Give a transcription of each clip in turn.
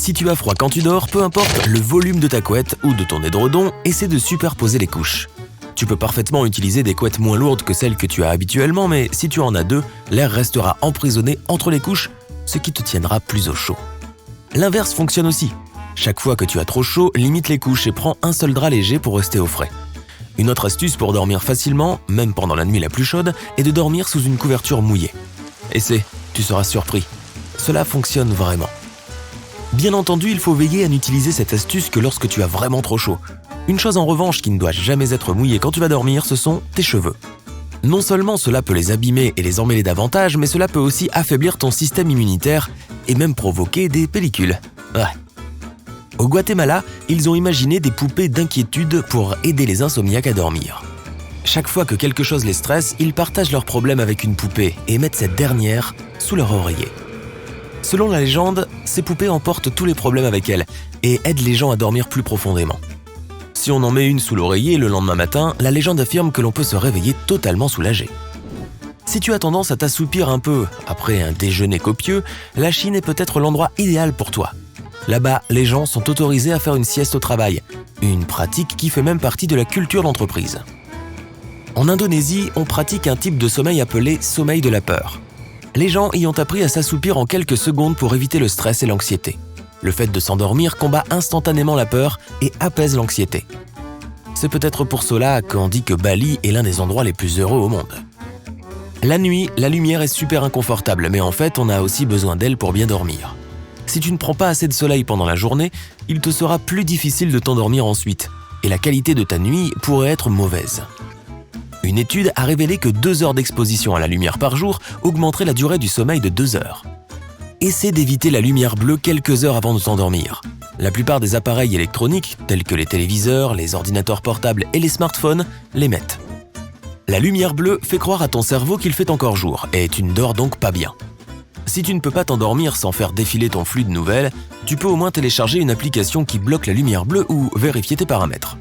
Si tu as froid quand tu dors, peu importe le volume de ta couette ou de ton édredon, essaie de superposer les couches. Tu peux parfaitement utiliser des couettes moins lourdes que celles que tu as habituellement, mais si tu en as deux, l'air restera emprisonné entre les couches, ce qui te tiendra plus au chaud. L'inverse fonctionne aussi. Chaque fois que tu as trop chaud, limite les couches et prends un seul drap léger pour rester au frais. Une autre astuce pour dormir facilement, même pendant la nuit la plus chaude, est de dormir sous une couverture mouillée. Essaie, tu seras surpris. Cela fonctionne vraiment. Bien entendu, il faut veiller à n'utiliser cette astuce que lorsque tu as vraiment trop chaud. Une chose en revanche qui ne doit jamais être mouillée quand tu vas dormir, ce sont tes cheveux. Non seulement cela peut les abîmer et les emmêler davantage, mais cela peut aussi affaiblir ton système immunitaire et même provoquer des pellicules. Ouais. Au Guatemala, ils ont imaginé des poupées d'inquiétude pour aider les insomniaques à dormir. Chaque fois que quelque chose les stresse, ils partagent leurs problèmes avec une poupée et mettent cette dernière sous leur oreiller. Selon la légende, ces poupées emportent tous les problèmes avec elles et aident les gens à dormir plus profondément. Si on en met une sous l'oreiller le lendemain matin, la légende affirme que l'on peut se réveiller totalement soulagé. Si tu as tendance à t'assoupir un peu après un déjeuner copieux, la Chine est peut-être l'endroit idéal pour toi. Là-bas, les gens sont autorisés à faire une sieste au travail, une pratique qui fait même partie de la culture d'entreprise. En Indonésie, on pratique un type de sommeil appelé sommeil de la peur. Les gens y ont appris à s'assoupir en quelques secondes pour éviter le stress et l'anxiété. Le fait de s'endormir combat instantanément la peur et apaise l'anxiété. C'est peut-être pour cela qu'on dit que Bali est l'un des endroits les plus heureux au monde. La nuit, la lumière est super inconfortable, mais en fait, on a aussi besoin d'elle pour bien dormir. Si tu ne prends pas assez de soleil pendant la journée, il te sera plus difficile de t'endormir ensuite, et la qualité de ta nuit pourrait être mauvaise. Une étude a révélé que 2 heures d'exposition à la lumière par jour augmenterait la durée du sommeil de 2 heures. Essaie d'éviter la lumière bleue quelques heures avant de t'endormir. La plupart des appareils électroniques, tels que les téléviseurs, les ordinateurs portables et les smartphones, l'émettent. La lumière bleue fait croire à ton cerveau qu'il fait encore jour, et tu ne dors donc pas bien. Si tu ne peux pas t'endormir sans faire défiler ton flux de nouvelles, tu peux au moins télécharger une application qui bloque la lumière bleue ou vérifier tes paramètres.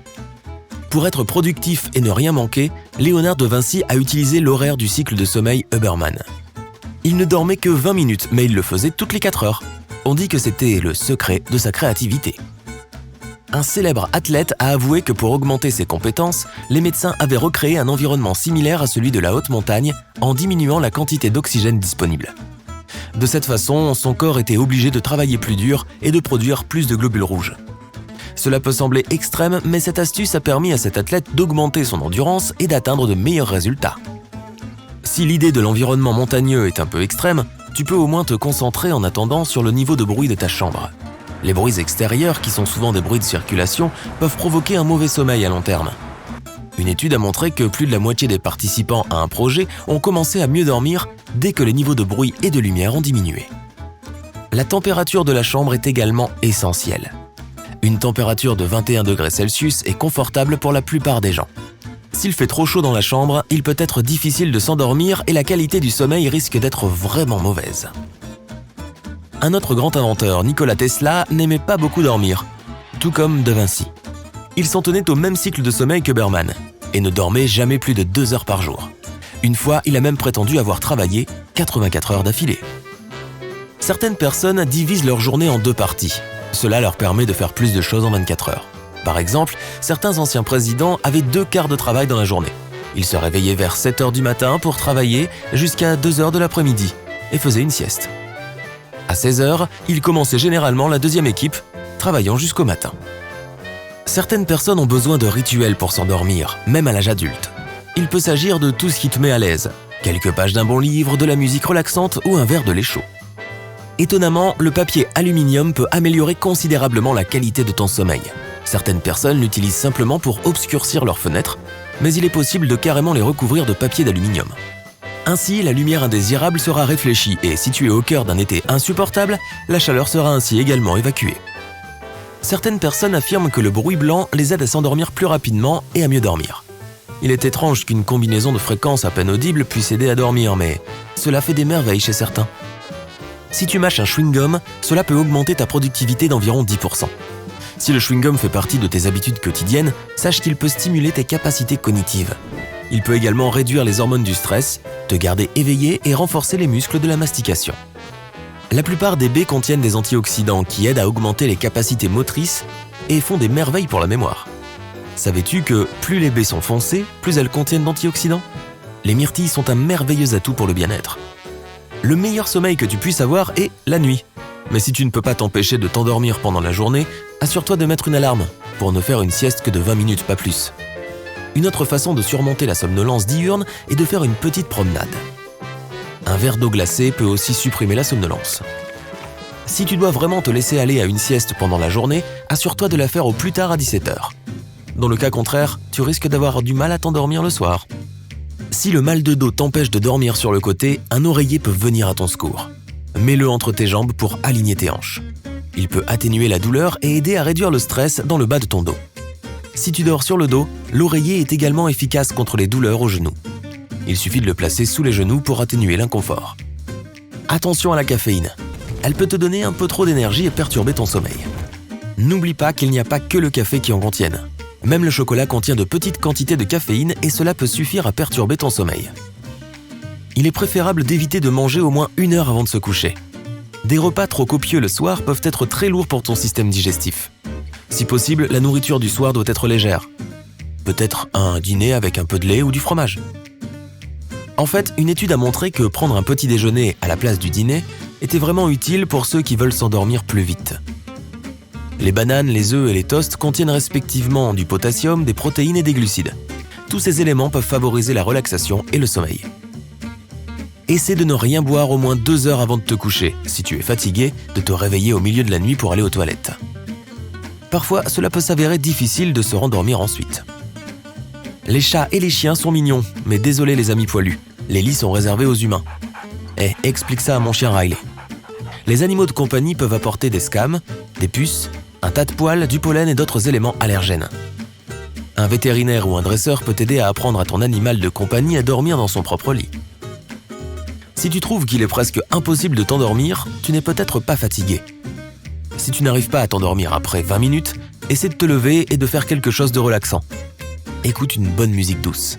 Pour être productif et ne rien manquer, Léonard de Vinci a utilisé l'horaire du cycle de sommeil Huberman. Il ne dormait que 20 minutes, mais il le faisait toutes les 4 heures. On dit que c'était le secret de sa créativité. Un célèbre athlète a avoué que pour augmenter ses compétences, les médecins avaient recréé un environnement similaire à celui de la haute montagne en diminuant la quantité d'oxygène disponible. De cette façon, son corps était obligé de travailler plus dur et de produire plus de globules rouges. Cela peut sembler extrême, mais cette astuce a permis à cet athlète d'augmenter son endurance et d'atteindre de meilleurs résultats. Si l'idée de l'environnement montagneux est un peu extrême, tu peux au moins te concentrer en attendant sur le niveau de bruit de ta chambre. Les bruits extérieurs, qui sont souvent des bruits de circulation, peuvent provoquer un mauvais sommeil à long terme. Une étude a montré que plus de la moitié des participants à un projet ont commencé à mieux dormir dès que les niveaux de bruit et de lumière ont diminué. La température de la chambre est également essentielle. Une température de 21 degrés Celsius est confortable pour la plupart des gens. S'il fait trop chaud dans la chambre, il peut être difficile de s'endormir et la qualité du sommeil risque d'être vraiment mauvaise. Un autre grand inventeur, Nikola Tesla, n'aimait pas beaucoup dormir, tout comme De Vinci. Il s'en tenait au même cycle de sommeil que Huberman et ne dormait jamais plus de 2 heures par jour. Une fois, il a même prétendu avoir travaillé 84 heures d'affilée. Certaines personnes divisent leur journée en 2 parties. Cela leur permet de faire plus de choses en 24 heures. Par exemple, certains anciens présidents avaient 2 quarts de travail dans la journée. Ils se réveillaient vers 7 heures du matin pour travailler jusqu'à 2 heures de l'après-midi et faisaient une sieste. À 16 heures, ils commençaient généralement la 2e équipe, travaillant jusqu'au matin. Certaines personnes ont besoin de rituels pour s'endormir, même à l'âge adulte. Il peut s'agir de tout ce qui te met à l'aise. Quelques pages d'un bon livre, de la musique relaxante ou un verre de lait chaud. Étonnamment, le papier aluminium peut améliorer considérablement la qualité de ton sommeil. Certaines personnes l'utilisent simplement pour obscurcir leurs fenêtres, mais il est possible de carrément les recouvrir de papier d'aluminium. Ainsi, la lumière indésirable sera réfléchie et si tu es au cœur d'un été insupportable, la chaleur sera ainsi également évacuée. Certaines personnes affirment que le bruit blanc les aide à s'endormir plus rapidement et à mieux dormir. Il est étrange qu'une combinaison de fréquences à peine audibles puisse aider à dormir, mais cela fait des merveilles chez certains. Si tu mâches un chewing-gum, cela peut augmenter ta productivité d'environ 10%. Si le chewing-gum fait partie de tes habitudes quotidiennes, sache qu'il peut stimuler tes capacités cognitives. Il peut également réduire les hormones du stress, te garder éveillé et renforcer les muscles de la mastication. La plupart des baies contiennent des antioxydants qui aident à augmenter les capacités motrices et font des merveilles pour la mémoire. Savais-tu que plus les baies sont foncées, plus elles contiennent d'antioxydants? Les myrtilles sont un merveilleux atout pour le bien-être. Le meilleur sommeil que tu puisses avoir est la nuit. Mais si tu ne peux pas t'empêcher de t'endormir pendant la journée, assure-toi de mettre une alarme pour ne faire une sieste que de 20 minutes, pas plus. Une autre façon de surmonter la somnolence diurne est de faire une petite promenade. Un verre d'eau glacée peut aussi supprimer la somnolence. Si tu dois vraiment te laisser aller à une sieste pendant la journée, assure-toi de la faire au plus tard à 17h. Dans le cas contraire, tu risques d'avoir du mal à t'endormir le soir. Si le mal de dos t'empêche de dormir sur le côté, un oreiller peut venir à ton secours. Mets-le entre tes jambes pour aligner tes hanches. Il peut atténuer la douleur et aider à réduire le stress dans le bas de ton dos. Si tu dors sur le dos, l'oreiller est également efficace contre les douleurs aux genoux. Il suffit de le placer sous les genoux pour atténuer l'inconfort. Attention à la caféine. Elle peut te donner un peu trop d'énergie et perturber ton sommeil. N'oublie pas qu'il n'y a pas que le café qui en contienne. Même le chocolat contient de petites quantités de caféine et cela peut suffire à perturber ton sommeil. Il est préférable d'éviter de manger au moins 1 heure avant de se coucher. Des repas trop copieux le soir peuvent être très lourds pour ton système digestif. Si possible, la nourriture du soir doit être légère. Peut-être un dîner avec un peu de lait ou du fromage. En fait, une étude a montré que prendre un petit déjeuner à la place du dîner était vraiment utile pour ceux qui veulent s'endormir plus vite. Les bananes, les œufs et les toasts contiennent respectivement du potassium, des protéines et des glucides. Tous ces éléments peuvent favoriser la relaxation et le sommeil. Essaie de ne rien boire au moins 2 heures avant de te coucher. Si tu es fatigué, de te réveiller au milieu de la nuit pour aller aux toilettes. Parfois, cela peut s'avérer difficile de se rendormir ensuite. Les chats et les chiens sont mignons, mais désolé les amis poilus, les lits sont réservés aux humains. Explique ça à mon chien Riley. Les animaux de compagnie peuvent apporter des scams, des puces, un tas de poils, du pollen et d'autres éléments allergènes. Un vétérinaire ou un dresseur peut t'aider à apprendre à ton animal de compagnie à dormir dans son propre lit. Si tu trouves qu'il est presque impossible de t'endormir, tu n'es peut-être pas fatigué. Si tu n'arrives pas à t'endormir après 20 minutes, essaie de te lever et de faire quelque chose de relaxant. Écoute une bonne musique douce.